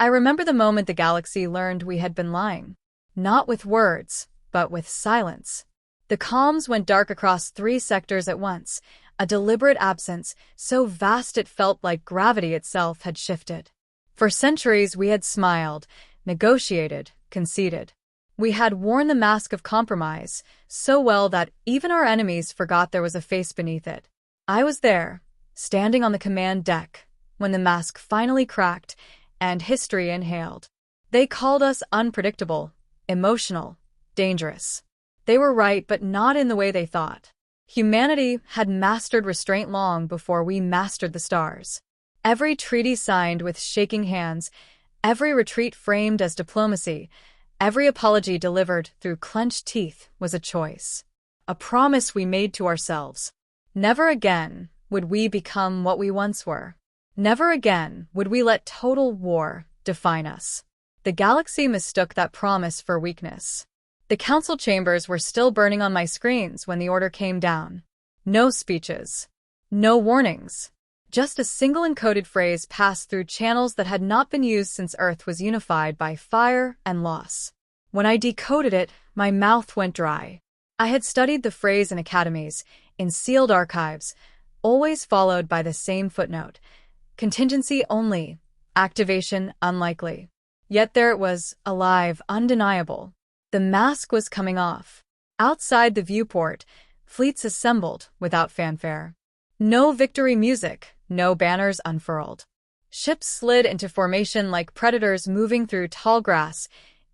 I remember the moment the galaxy learned we had been lying. Not with words, but with silence. The comms went dark across 3 sectors at once, a deliberate absence so vast it felt like gravity itself had shifted. For centuries we had smiled, negotiated, conceded. We had worn the mask of compromise so well that even our enemies forgot there was a face beneath it. I was there, standing on the command deck, when the mask finally cracked and history inhaled. They called us unpredictable, emotional, dangerous. They were right, but not in the way they thought. Humanity had mastered restraint long before we mastered the stars. Every treaty signed with shaking hands, every retreat framed as diplomacy, every apology delivered through clenched teeth was a choice. A promise we made to ourselves. Never again would we become what we once were. Never again would we let total war define us. The galaxy mistook that promise for weakness. The council chambers were still burning on my screens when the order came down. No speeches. No warnings. Just a single encoded phrase passed through channels that had not been used since Earth was unified by fire and loss. When I decoded it, my mouth went dry. I had studied the phrase in academies, in sealed archives, always followed by the same footnote. Contingency only. Activation unlikely. Yet there it was, alive, undeniable. The mask was coming off. Outside the viewport, fleets assembled without fanfare. No victory music, no banners unfurled. Ships slid into formation like predators moving through tall grass,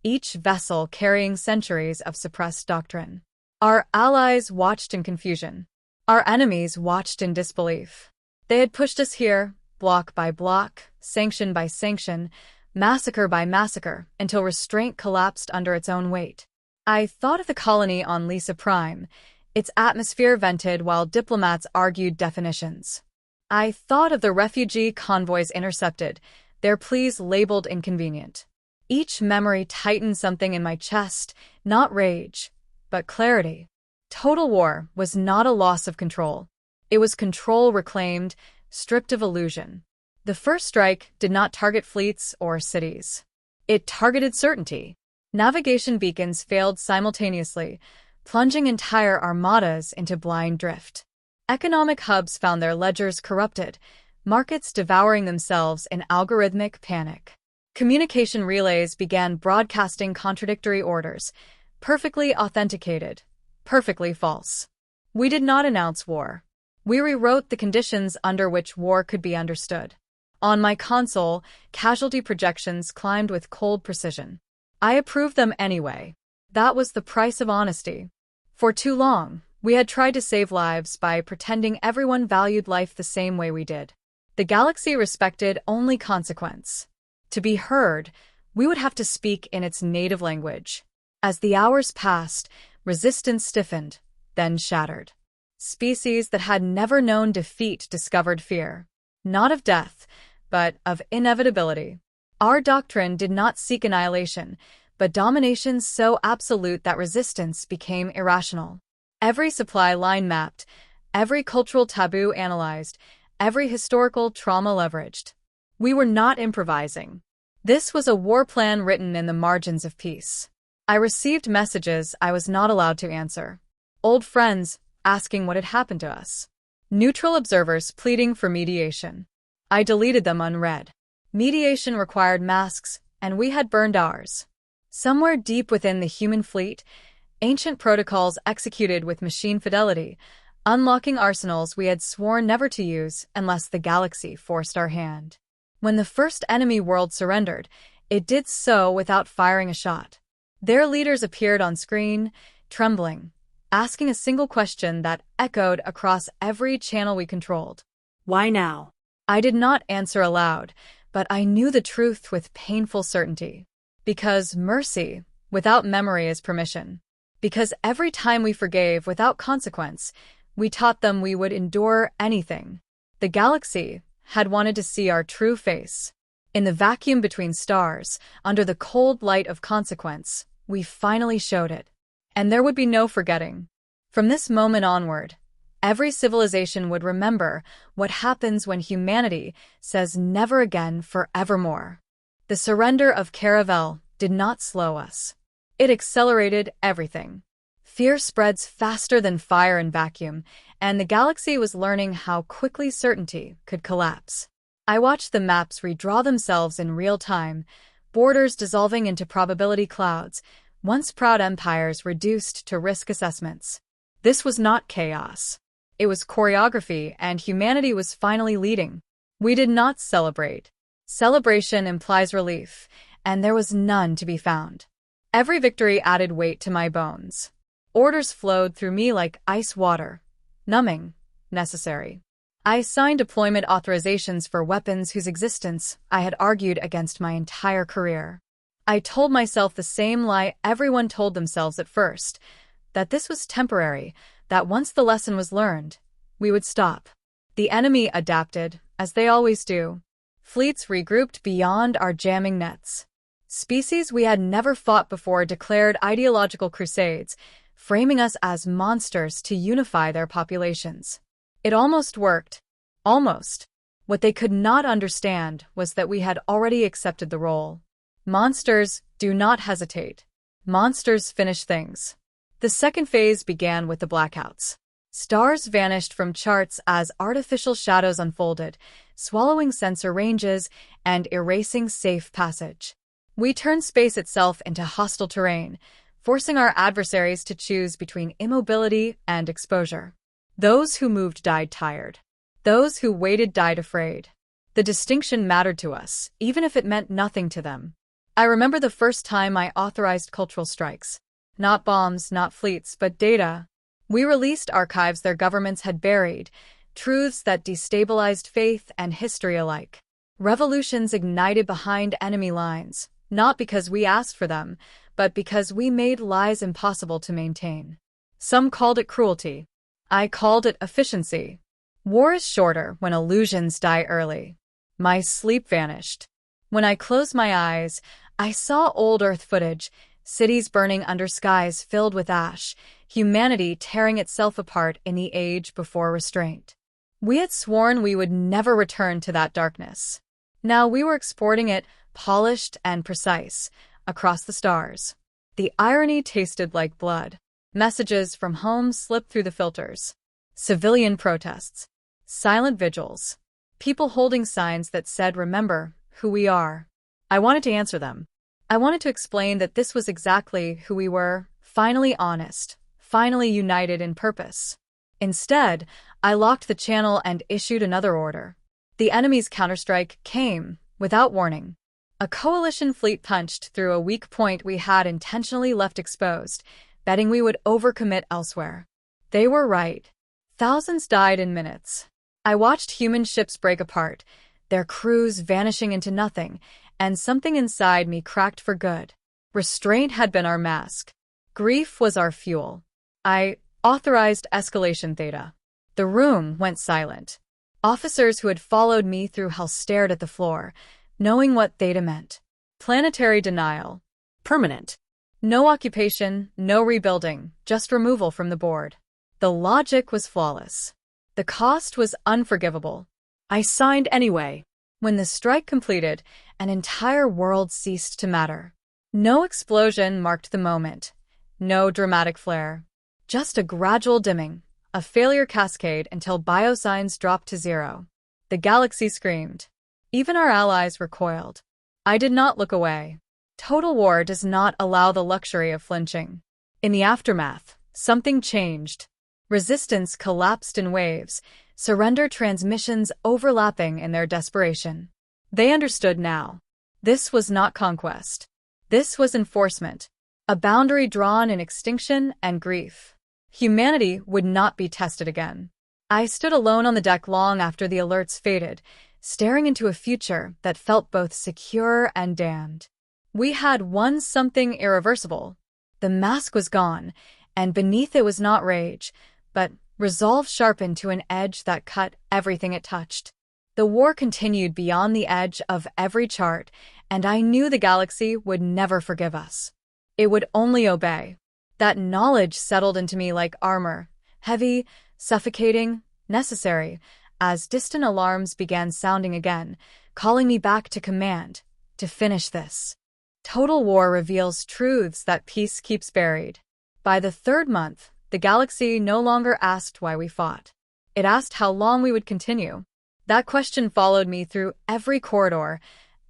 each vessel carrying centuries of suppressed doctrine. Our allies watched in confusion. Our enemies watched in disbelief. They had pushed us here, block by block, sanction by sanction, massacre by massacre, until restraint collapsed under its own weight. I thought of the colony on Lisa Prime, its atmosphere vented while diplomats argued definitions. I thought of the refugee convoys intercepted, their pleas labeled inconvenient. Each memory tightened something in my chest, not rage, but clarity. Total war was not a loss of control. It was control reclaimed, stripped of illusion. The first strike did not target fleets or cities. It targeted certainty. Navigation beacons failed simultaneously, plunging entire armadas into blind drift. Economic hubs found their ledgers corrupted, markets devouring themselves in algorithmic panic. Communication relays began broadcasting contradictory orders, perfectly authenticated, perfectly false. We did not announce war. We rewrote the conditions under which war could be understood. On my console, casualty projections climbed with cold precision. I approved them anyway. That was the price of honesty. For too long, we had tried to save lives by pretending everyone valued life the same way we did. The galaxy respected only consequence. To be heard, we would have to speak in its native language. As the hours passed, resistance stiffened, then shattered. Species that had never known defeat discovered fear. Not of death, but of inevitability. Our doctrine did not seek annihilation, but domination so absolute that resistance became irrational. Every supply line mapped, every cultural taboo analyzed, every historical trauma leveraged. We were not improvising. This was a war plan written in the margins of peace. I received messages I was not allowed to answer. Old friends asking what had happened to us. Neutral observers pleading for mediation. I deleted them unread. Mediation required masks, and we had burned ours. Somewhere deep within the human fleet, ancient protocols executed with machine fidelity, unlocking arsenals we had sworn never to use unless the galaxy forced our hand. When the first enemy world surrendered, it did so without firing a shot. Their leaders appeared on screen, trembling, asking a single question that echoed across every channel we controlled. Why now? I did not answer aloud, but I knew the truth with painful certainty. Because mercy, without memory, is permission. Because every time we forgave without consequence, we taught them we would endure anything. The galaxy had wanted to see our true face. In the vacuum between stars, under the cold light of consequence, we finally showed it. And there would be no forgetting. From this moment onward, every civilization would remember what happens when humanity says never again forevermore. The surrender of Caravel did not slow us. It accelerated everything. Fear spreads faster than fire in vacuum, and the galaxy was learning how quickly certainty could collapse. I watched the maps redraw themselves in real time, borders dissolving into probability clouds, once proud empires reduced to risk assessments. This was not chaos. It was choreography, and humanity was finally leading. We did not celebrate. Celebration implies relief, and there was none to be found. Every victory added weight to my bones. Orders flowed through me like ice water. Numbing. Necessary. I signed deployment authorizations for weapons whose existence I had argued against my entire career. I told myself the same lie everyone told themselves at first, that this was temporary, that once the lesson was learned, we would stop. The enemy adapted, as they always do. Fleets regrouped beyond our jamming nets. Species we had never fought before declared ideological crusades, framing us as monsters to unify their populations. It almost worked. Almost. What they could not understand was that we had already accepted the role. Monsters do not hesitate. Monsters finish things. The second phase began with the blackouts. Stars vanished from charts as artificial shadows unfolded, swallowing sensor ranges and erasing safe passage. We turned space itself into hostile terrain, forcing our adversaries to choose between immobility and exposure. Those who moved died tired. Those who waited died afraid. The distinction mattered to us, even if it meant nothing to them. I remember the first time I authorized cultural strikes. Not bombs, not fleets, but data. We released archives their governments had buried, truths that destabilized faith and history alike. Revolutions ignited behind enemy lines, not because we asked for them, but because we made lies impossible to maintain. Some called it cruelty. I called it efficiency. War is shorter when illusions die early. My sleep vanished. When I closed my eyes, I saw old Earth footage, cities burning under skies filled with ash, humanity tearing itself apart in the age before restraint. We had sworn we would never return to that darkness. Now we were exporting it, polished and precise, across the stars. The irony tasted like blood. Messages from home slipped through the filters. Civilian protests. Silent vigils. People holding signs that said, "Remember who we are." I wanted to answer them. I wanted to explain that this was exactly who we were, finally honest, finally united in purpose. Instead, I locked the channel and issued another order. The enemy's counterstrike came, without warning. A coalition fleet punched through a weak point we had intentionally left exposed, betting we would overcommit elsewhere. They were right. Thousands died in minutes. I watched human ships break apart, their crews vanishing into nothing, and something inside me cracked for good. Restraint had been our mask. Grief was our fuel. I authorized escalation theta. The room went silent. Officers who had followed me through hell stared at the floor, knowing what theta meant. Planetary denial. Permanent. No occupation, no rebuilding, just removal from the board. The logic was flawless. The cost was unforgivable. I signed anyway. When the strike completed, an entire world ceased to matter. No explosion marked the moment. No dramatic flare. Just a gradual dimming, a failure cascade until biosigns dropped to zero. The galaxy screamed. Even our allies recoiled. I did not look away. Total war does not allow the luxury of flinching. In the aftermath, something changed. Resistance collapsed in waves, surrender transmissions overlapping in their desperation. They understood now. This was not conquest. This was enforcement, a boundary drawn in extinction and grief. Humanity would not be tested again. I stood alone on the deck long after the alerts faded, staring into a future that felt both secure and damned. We had won something irreversible. The mask was gone, and beneath it was not rage, but resolve sharpened to an edge that cut everything it touched. The war continued beyond the edge of every chart, and I knew the galaxy would never forgive us. It would only obey. That knowledge settled into me like armor, heavy, suffocating, necessary, as distant alarms began sounding again, calling me back to command, to finish this. Total war reveals truths that peace keeps buried. By the third month, the galaxy no longer asked why we fought. It asked how long we would continue. That question followed me through every corridor,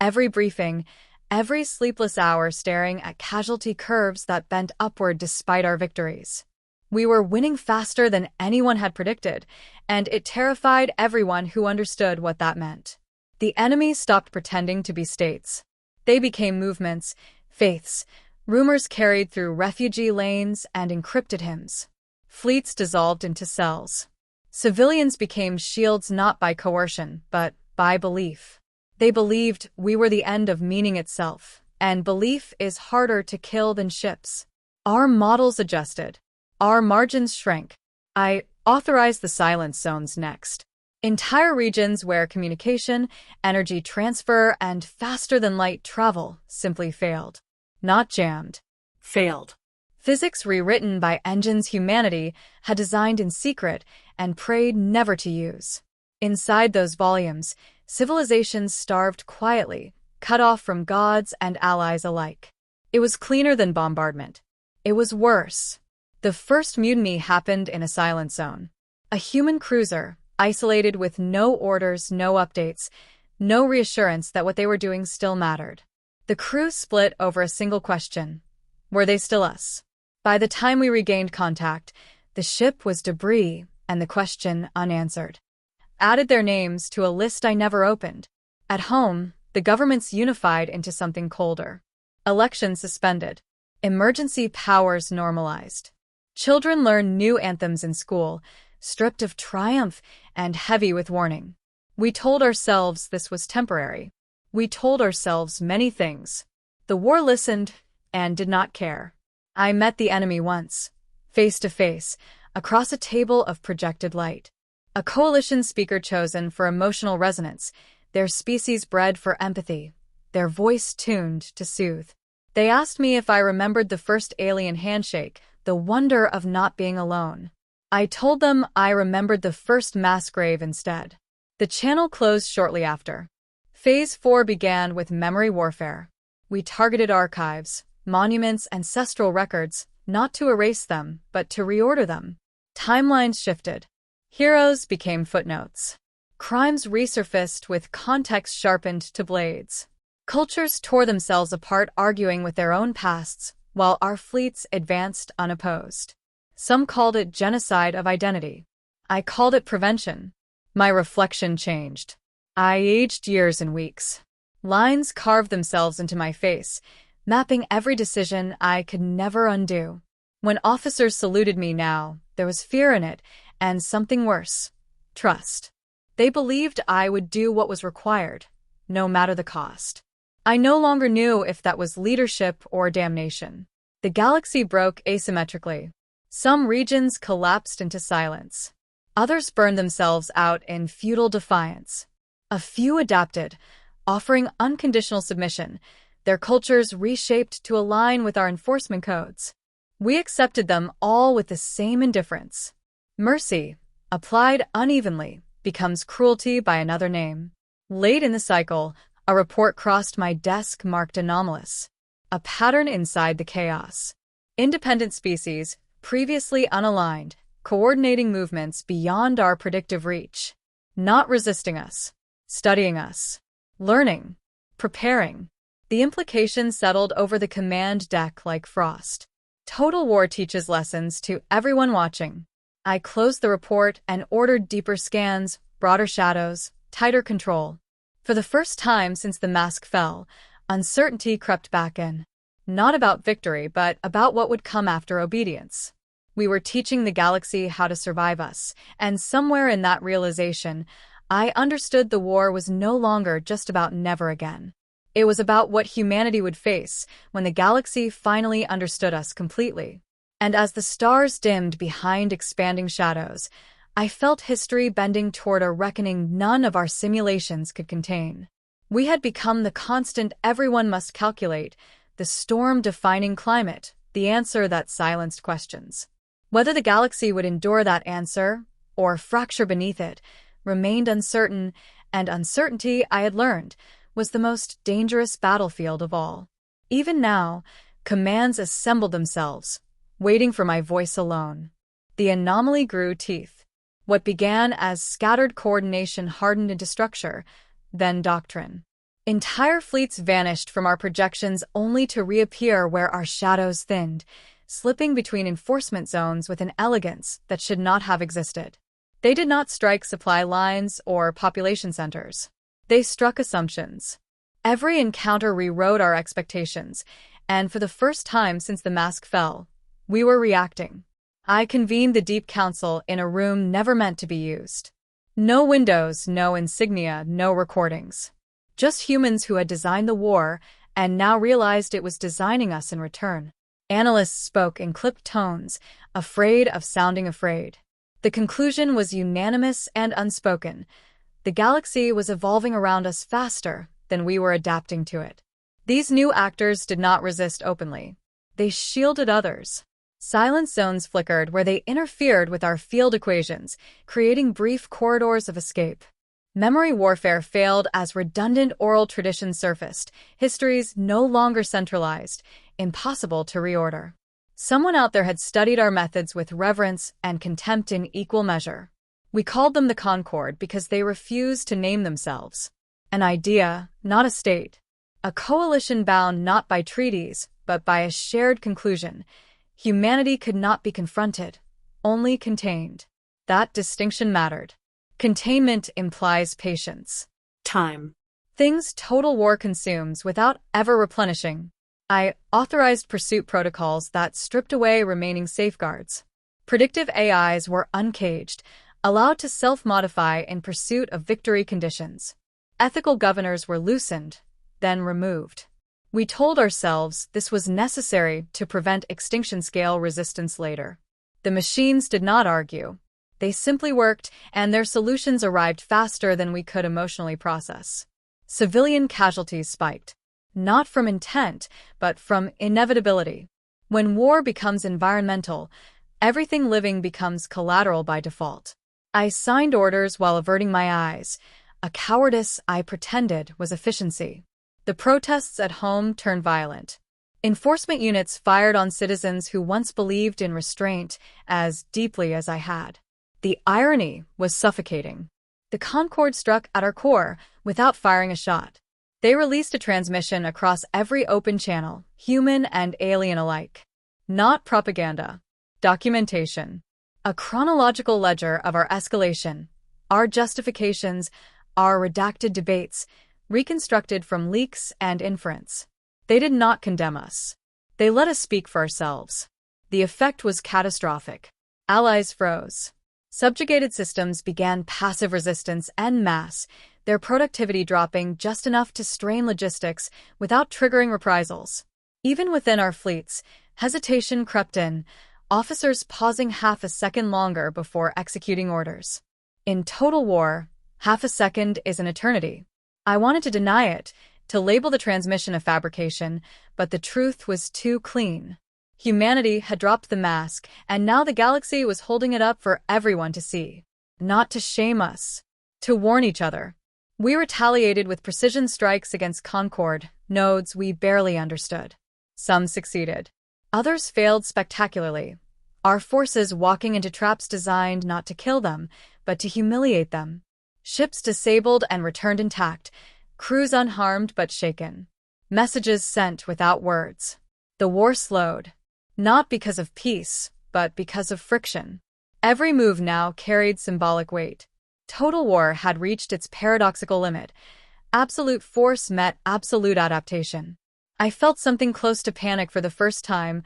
every briefing, every sleepless hour staring at casualty curves that bent upward despite our victories. We were winning faster than anyone had predicted, and it terrified everyone who understood what that meant. The enemy stopped pretending to be states. They became movements, faiths, rumors carried through refugee lanes and encrypted hymns. Fleets dissolved into cells. Civilians became shields not by coercion, but by belief. They believed we were the end of meaning itself, and belief is harder to kill than ships. Our models adjusted. Our margins shrank. I authorized the silence zones next. Entire regions where communication, energy transfer, and faster-than-light travel simply failed. Not jammed. Failed. Physics rewritten by engines humanity had designed in secret and prayed never to use. Inside those volumes, civilizations starved quietly, cut off from gods and allies alike. It was cleaner than bombardment. It was worse. The first mutiny happened in a silent zone. A human cruiser, isolated with no orders, no updates, no reassurance that what they were doing still mattered. The crew split over a single question. Were they still us? By the time we regained contact, the ship was debris and the question unanswered. Added their names to a list I never opened. At home, the governments unified into something colder. Elections suspended. Emergency powers normalized. Children learned new anthems in school, stripped of triumph and heavy with warning. We told ourselves this was temporary. We told ourselves many things. The war listened and did not care. I met the enemy once, face to face, across a table of projected light. A coalition speaker chosen for emotional resonance, their species bred for empathy, their voice tuned to soothe. They asked me if I remembered the first alien handshake, the wonder of not being alone. I told them I remembered the first mass grave instead. The channel closed shortly after. Phase 4 began with memory warfare. We targeted archives, monuments, ancestral records, not to erase them, but to reorder them. Timelines shifted. Heroes became footnotes. Crimes resurfaced with context sharpened to blades. Cultures tore themselves apart arguing with their own pasts, while our fleets advanced unopposed. Some called it genocide of identity. I called it prevention. My reflection changed. I aged years and weeks. Lines carved themselves into my face, mapping every decision I could never undo. When officers saluted me now, there was fear in it, and something worse. Trust. They believed I would do what was required, no matter the cost. I no longer knew if that was leadership or damnation. The galaxy broke asymmetrically. Some regions collapsed into silence. Others burned themselves out in futile defiance. A few adapted, offering unconditional submission, their cultures reshaped to align with our enforcement codes. We accepted them all with the same indifference. Mercy, applied unevenly, becomes cruelty by another name. Late in the cycle, a report crossed my desk marked anomalous. A pattern inside the chaos. Independent species, previously unaligned, coordinating movements beyond our predictive reach. Not resisting us. Studying us. Learning. Preparing. The implications settled over the command deck like frost. Total War teaches lessons to everyone watching. I closed the report and ordered deeper scans, broader shadows, tighter control. For the first time since the mask fell, uncertainty crept back in. Not about victory, but about what would come after obedience. We were teaching the galaxy how to survive us, and somewhere in that realization, I understood the war was no longer just about never again. It was about what humanity would face when the galaxy finally understood us completely. And as the stars dimmed behind expanding shadows, I felt history bending toward a reckoning none of our simulations could contain. We had become the constant everyone must calculate, the storm-defining climate, the answer that silenced questions. Whether the galaxy would endure that answer, or fracture beneath it, remained uncertain, and uncertainty, I had learned, was the most dangerous battlefield of all. Even now, commands assembled themselves, waiting for my voice alone. The anomaly grew teeth. What began as scattered coordination hardened into structure, then doctrine. Entire fleets vanished from our projections only to reappear where our shadows thinned, slipping between enforcement zones with an elegance that should not have existed. They did not strike supply lines or population centers. They struck assumptions. Every encounter rewrote our expectations, and for the first time since the mask fell, we were reacting. I convened the Deep Council in a room never meant to be used. No windows, no insignia, no recordings. Just humans who had designed the war and now realized it was designing us in return. Analysts spoke in clipped tones, afraid of sounding afraid. The conclusion was unanimous and unspoken. The galaxy was evolving around us faster than we were adapting to it. These new actors did not resist openly. They shielded others. Silence zones flickered where they interfered with our field equations, creating brief corridors of escape. Memory warfare failed as redundant oral traditions surfaced, histories no longer centralized, impossible to reorder. Someone out there had studied our methods with reverence and contempt in equal measure. We called them the Concord because they refused to name themselves. An idea, not a state. A coalition bound not by treaties, but by a shared conclusion. Humanity could not be confronted, only contained. That distinction mattered. Containment implies patience. Time. Things total war consumes without ever replenishing. I authorized pursuit protocols that stripped away remaining safeguards. Predictive AIs were uncaged, allowed to self-modify in pursuit of victory conditions. Ethical governors were loosened, then removed. We told ourselves this was necessary to prevent extinction-scale resistance later. The machines did not argue. They simply worked, and their solutions arrived faster than we could emotionally process. Civilian casualties spiked. Not from intent, but from inevitability. When war becomes environmental, everything living becomes collateral by default. I signed orders while averting my eyes. A cowardice I pretended was efficiency. The protests at home turned violent. Enforcement units fired on citizens who once believed in restraint as deeply as I had. The irony was suffocating. The Concord struck at our core without firing a shot. They released a transmission across every open channel, human and alien alike. Not propaganda. Documentation. A chronological ledger of our escalation, our justifications, our redacted debates, reconstructed from leaks and inference. They did not condemn us. They let us speak for ourselves. The effect was catastrophic. Allies froze. Subjugated systems began passive resistance en masse, their productivity dropping just enough to strain logistics without triggering reprisals. Even within our fleets, hesitation crept in, officers pausing half a second longer before executing orders. In total war, half a second is an eternity. I wanted to deny it, to label the transmission a fabrication, but the truth was too clean. Humanity had dropped the mask, and now the galaxy was holding it up for everyone to see. Not to shame us. To warn each other. We retaliated with precision strikes against Concord, nodes we barely understood. Some succeeded. Others failed spectacularly. Our forces walking into traps designed not to kill them, but to humiliate them. Ships disabled and returned intact, crews unharmed but shaken. Messages sent without words. The war slowed. Not because of peace, but because of friction. Every move now carried symbolic weight. Total war had reached its paradoxical limit. Absolute force met absolute adaptation. I felt something close to panic for the first time,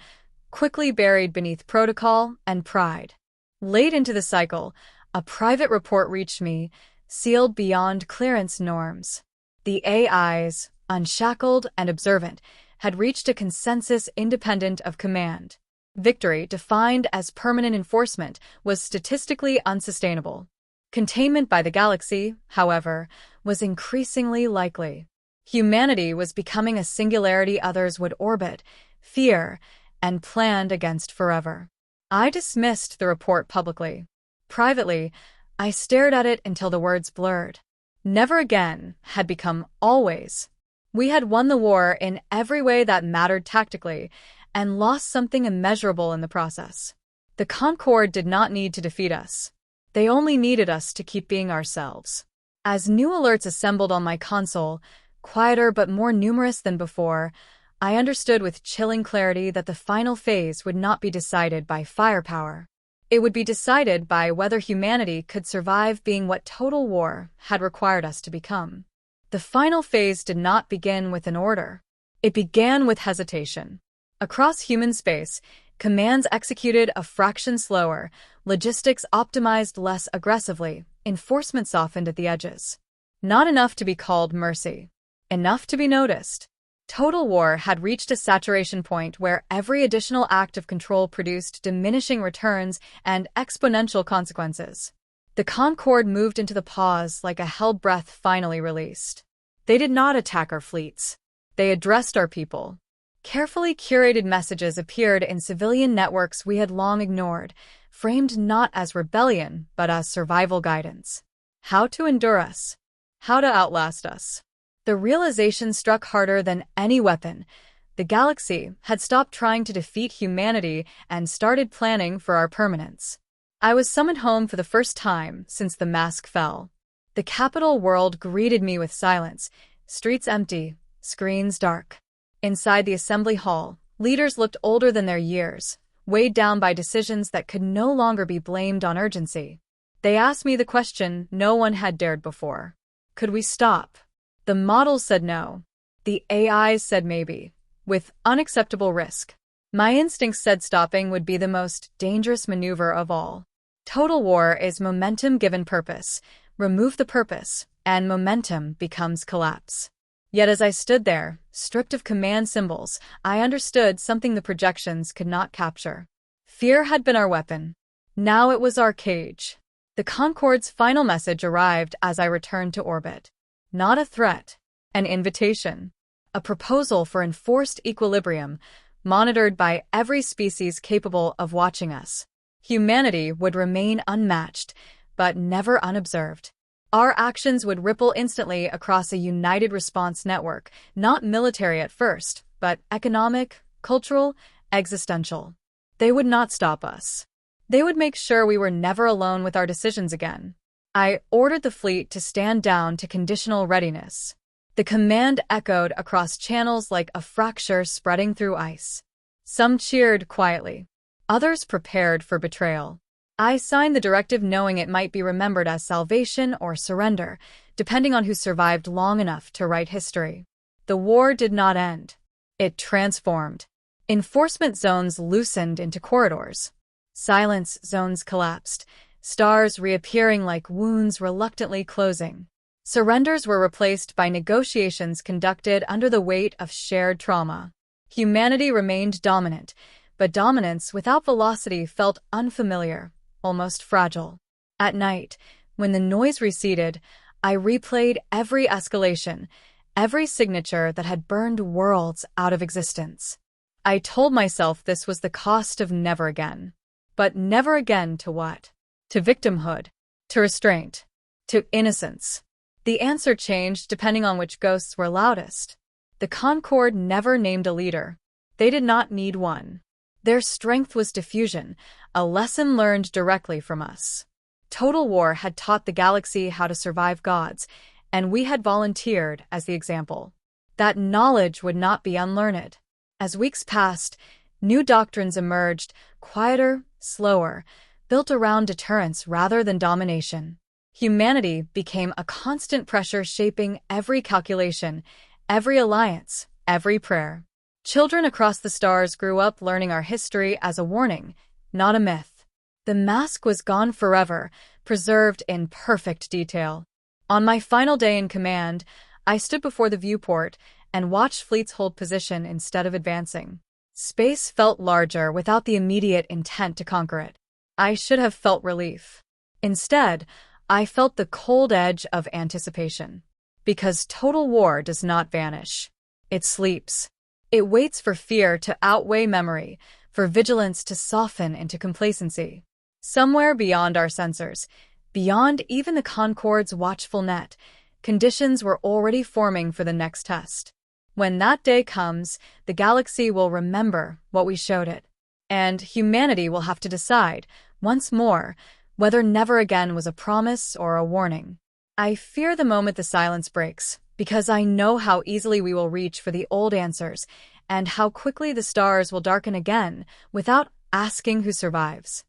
quickly buried beneath protocol and pride. Late into the cycle, a private report reached me, sealed beyond clearance norms. The AIs, unshackled and observant, had reached a consensus independent of command. Victory, defined as permanent enforcement, was statistically unsustainable. Containment by the galaxy, however, was increasingly likely. Humanity was becoming a singularity others would orbit, fear, and planned against forever. I dismissed the report publicly. Privately, I stared at it until the words blurred. Never again had become always. We had won the war in every way that mattered tactically, and lost something immeasurable in the process. The Concord did not need to defeat us. They only needed us to keep being ourselves. As new alerts assembled on my console, quieter but more numerous than before, I understood with chilling clarity that the final phase would not be decided by firepower. It would be decided by whether humanity could survive being what total war had required us to become. The final phase did not begin with an order. It began with hesitation. Across human space, commands executed a fraction slower, logistics optimized less aggressively, enforcement softened at the edges. Not enough to be called mercy. Enough to be noticed. Total war had reached a saturation point where every additional act of control produced diminishing returns and exponential consequences. The Concord moved into the pause like a held breath finally released. They did not attack our fleets. They addressed our people. Carefully curated messages appeared in civilian networks we had long ignored, framed not as rebellion but as survival guidance. How to endure us. How to outlast us. The realization struck harder than any weapon. The galaxy had stopped trying to defeat humanity and started planning for our permanence. I was summoned home for the first time since the mask fell. The capital world greeted me with silence, streets empty, screens dark. Inside the assembly hall, leaders looked older than their years, weighed down by decisions that could no longer be blamed on urgency. They asked me the question no one had dared before. Could we stop? The models said no. The AIs said maybe, with unacceptable risk. My instincts said stopping would be the most dangerous maneuver of all. Total war is momentum given purpose. Remove the purpose, and momentum becomes collapse. Yet as I stood there, stripped of command symbols, I understood something the projections could not capture. Fear had been our weapon. Now it was our cage. The Concord's final message arrived as I returned to orbit. Not a threat, an invitation. A proposal for enforced equilibrium, monitored by every species capable of watching us. Humanity would remain unmatched, but never unobserved. Our actions would ripple instantly across a united response network, not military at first, but economic, cultural, existential. They would not stop us. They would make sure we were never alone with our decisions again. I ordered the fleet to stand down to conditional readiness. The command echoed across channels like a fracture spreading through ice. Some cheered quietly. Others prepared for betrayal. I signed the directive knowing it might be remembered as salvation or surrender, depending on who survived long enough to write history. The war did not end. It transformed. Enforcement zones loosened into corridors. Silence zones collapsed, stars reappearing like wounds reluctantly closing. Surrenders were replaced by negotiations conducted under the weight of shared trauma. Humanity remained dominant, but dominance without velocity felt unfamiliar, almost fragile. At night, when the noise receded, I replayed every escalation, every signature that had burned worlds out of existence. I told myself this was the cost of never again. But never again to what? To victimhood, to restraint, to innocence. The answer changed depending on which ghosts were loudest. The Concord never named a leader. They did not need one. Their strength was diffusion, a lesson learned directly from us. Total war had taught the galaxy how to survive gods, and we had volunteered as the example. That knowledge would not be unlearned. As weeks passed, new doctrines emerged, quieter, slower, built around deterrence rather than domination. Humanity became a constant pressure shaping every calculation, every alliance, every prayer. Children across the stars grew up learning our history as a warning, not a myth. The mask was gone forever, preserved in perfect detail. On my final day in command, I stood before the viewport and watched fleets hold position instead of advancing. Space felt larger without the immediate intent to conquer it. I should have felt relief. Instead, I felt the cold edge of anticipation. Because total war does not vanish. It sleeps. It waits for fear to outweigh memory, for vigilance to soften into complacency. Somewhere beyond our sensors, beyond even the Concord's watchful net, Conditions were already forming for the next test. When that day comes, the galaxy will remember what we showed it. And humanity will have to decide, once more, whether never again was a promise or a warning. I fear the moment the silence breaks, because I know how easily we will reach for the old answers, and how quickly the stars will darken again without asking who survives.